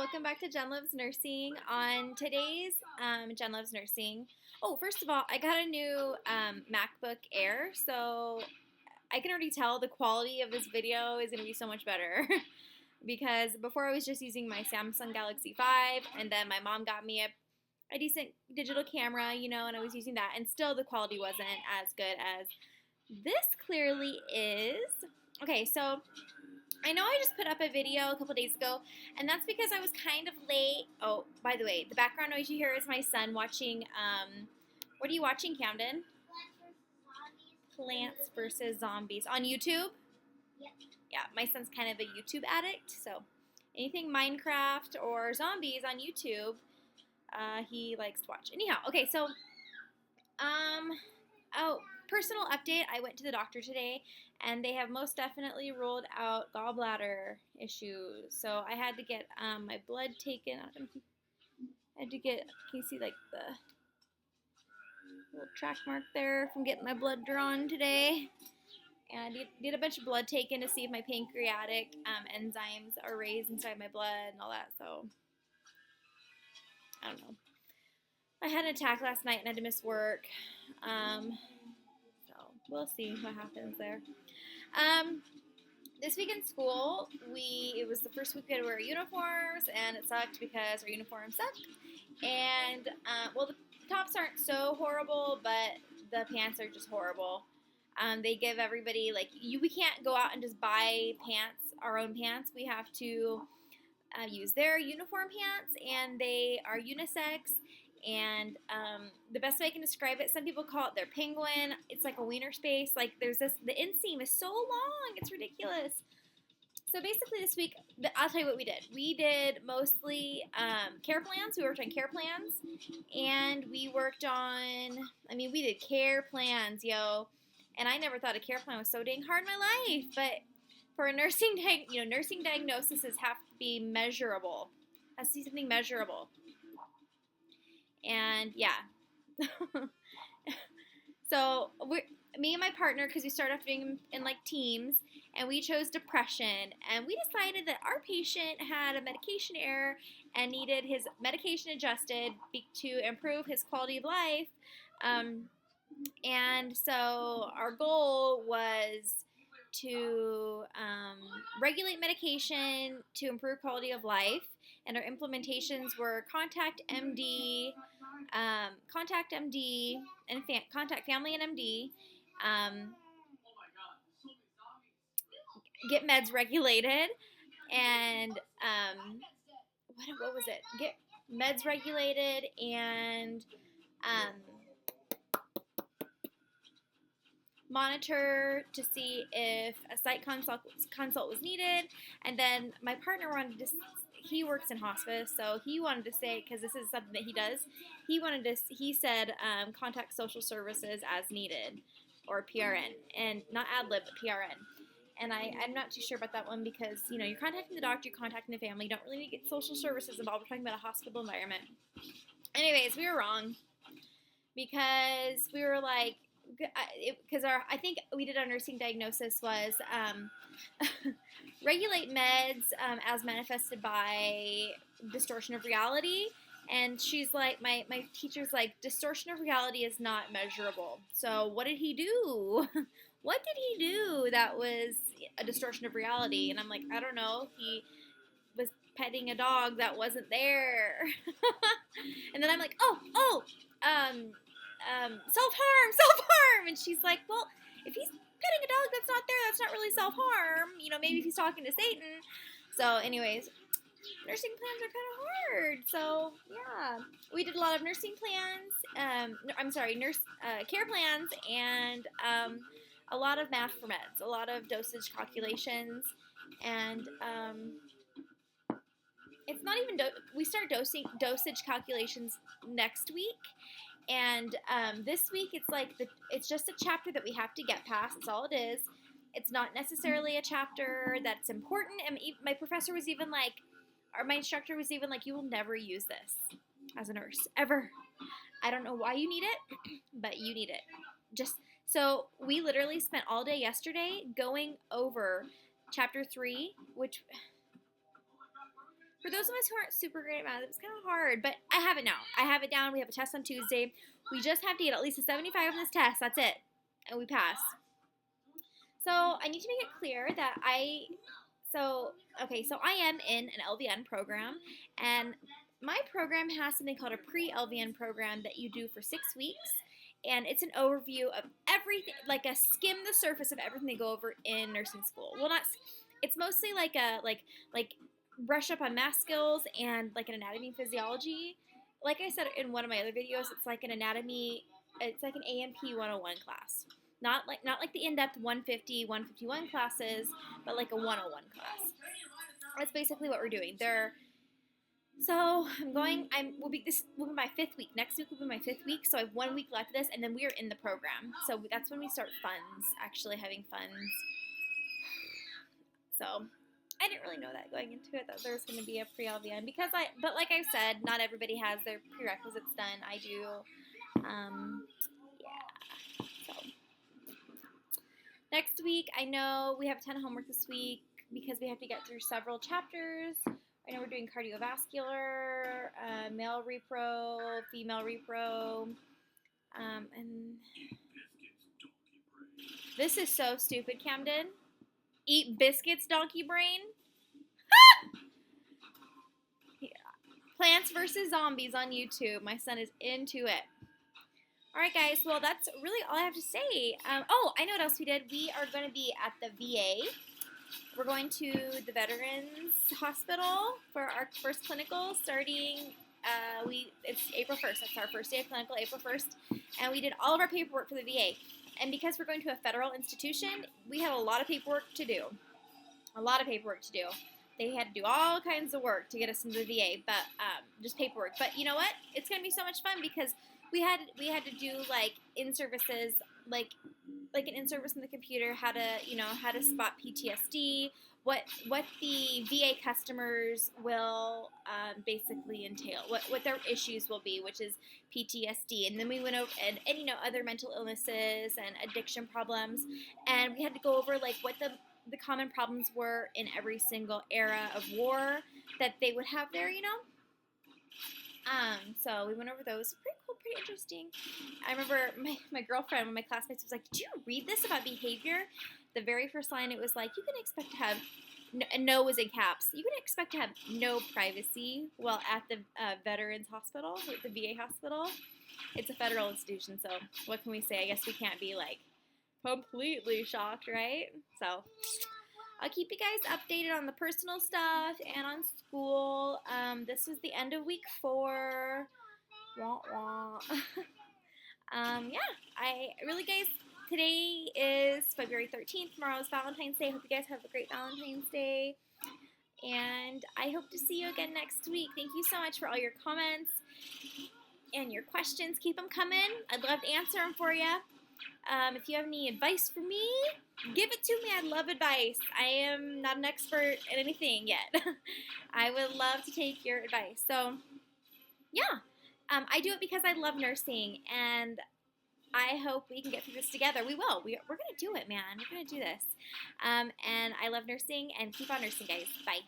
welcome back to Jen Loves Nursing. On today's Jen Loves Nursing, first of all, I got a new MacBook Air, so I can already tell the quality of this video is going to be so much better because before I was just using my Samsung Galaxy 5, and then my mom got me a decent digital camera, and I was using that, and still the quality wasn't as good as this clearly is. Okay, so I know I just put up a video a couple days ago, and that's because I was kind of late. Oh, by the way, the background noise you hear is my son watching, what are you watching, Camden? Plants vs. Zombies on YouTube? Yep. Yeah, my son's kind of a YouTube addict, so anything Minecraft or zombies on YouTube, he likes to watch. Anyhow, okay, so, personal update, I went to the doctor today, and they have most definitely ruled out gallbladder issues. So I had to get my blood taken. I had to get, can you see like the little track mark there from getting my blood drawn today? And I did a bunch of blood taken to see if my pancreatic enzymes are raised inside my blood and all that. So I don't know. I had an attack last night and I had to miss work. So we'll see what happens there. This week in school, it was the first week we had to wear uniforms, and it sucked because our uniforms suck. And, the tops aren't so horrible, but the pants are just horrible. They give everybody, we can't go out and just buy pants, our own pants. We have to use their uniform pants, and they are unisex. And the best way I can describe it, some people call it their penguin. It's like a wiener space. Like the inseam is so long, it's ridiculous. So basically this week, I'll tell you what we did. We did mostly care plans. We worked on care plans, and we worked on, we did care plans, yo. And I never thought a care plan was so dang hard in my life. But for a nursing diagnosis have to be measurable. Has to be something measurable. And yeah, so me and my partner, because we started off doing them in teams, and we chose depression, and we decided that our patient had a medication error and needed his medication adjusted to improve his quality of life. And so our goal was to regulate medication to improve quality of life, and our implementations were Contact MD, and Contact Family and MD, get meds regulated, and what was it? Get meds regulated, and monitor to see if a site consult was needed. And then my partner he works in hospice, so he wanted to say, because this is something that he does, he said contact social services as needed, or PRN, and not ad lib, but PRN. And I'm not too sure about that one, because you're contacting the doctor, you're contacting the family, you don't really need to get social services involved. We're talking about a hospital environment. Anyways, we were wrong, because we were like, because I think we did our nursing diagnosis was regulate meds as manifested by distortion of reality. And she's like, my teacher's like, distortion of reality is not measurable. So what did he do? What did he do that was a distortion of reality? And I'm like, I don't know. He was petting a dog that wasn't there. And then I'm like, self-harm. And she's like, well, if he's petting a dog that's not there, that's not really self-harm. Maybe if he's talking to Satan. So anyways, nursing plans are kind of hard. So yeah, we did a lot of nursing plans. Care plans, and a lot of math for meds, a lot of dosage calculations, and it's not even we start dosage calculations next week. And this week, it's just a chapter that we have to get past. That's all it is. It's not necessarily a chapter that's important. And my professor was even like, or my instructor was even like, you will never use this as a nurse, ever. I don't know why you need it, but you need it. So we literally spent all day yesterday going over chapter 3, which For those of us who aren't super great at math, it was kind of hard, but I have it now. I have it down. We have a test on Tuesday. We just have to get at least a 75 on this test. That's it. And we pass. So I need to make it clear that I am in an LVN program, and my program has something called a pre-LVN program that you do for 6 weeks, and it's an overview of everything, like a skim the surface of everything they go over in nursing school. Well, it's mostly like brush up on math skills and like an anatomy and physiology. Like I said in one of my other videos, it's like an AMP 101 class. Not like the in-depth 150, 151 classes, but like a 101 class. That's basically what we're doing. So this will be my 5th week. Next week will be my 5th week, so I have 1 week left of this, and then we are in the program. So that's when we start actually having funds. So I didn't really know that going into it, that there was going to be a pre-LVN, but like I said, not everybody has their prerequisites done. I do. So next week, I know we have a ton of homework this week because we have to get through several chapters. I know we're doing cardiovascular, male repro, female repro, and this is so stupid, Camden. Eat biscuits, donkey brain. Yeah. Plants vs. Zombies on YouTube. My son is into it. Alright guys, well that's really all I have to say. I know what else we did. We are going to be at the VA. We're going to the Veterans Hospital for our first clinical starting, it's April 1st. That's our first day of clinical, April 1st. And we did all of our paperwork for the VA. And because we're going to a federal institution, we had a lot of paperwork to do. They had to do all kinds of work to get us into the VA, but just paperwork. But you know what? It's going to be so much fun because we had to do like in-services, like an in-service in the computer, how to spot PTSD, what the VA customers will basically entail, what their issues will be, which is PTSD. And then we went over and other mental illnesses and addiction problems, and we had to go over like what the common problems were in every single era of war that they would have there, So we went over those. Pretty cool, pretty interesting. I remember my girlfriend, one of my classmates, was like, "Did you read this about behavior?" The very first line, it was like, "You can expect to have," no was in caps, "You can expect to have no privacy while at the Veterans Hospital, the VA hospital." It's a federal institution, so what can we say? I guess we can't be like completely shocked, right? So I'll keep you guys updated on the personal stuff and on school. This was the end of week 4. Wah, wah. Guys, today is February 13th. Tomorrow is Valentine's Day. I hope you guys have a great Valentine's Day. And I hope to see you again next week. Thank you so much for all your comments and your questions. Keep them coming. I'd love to answer them for you. If you have any advice for me, give it to me. I love advice. I am not an expert in anything yet. I would love to take your advice. So, yeah. I do it because I love nursing, and I hope we can get through this together. We will. We're going to do it, man. We're going to do this. And I love nursing, and keep on nursing, guys. Bye.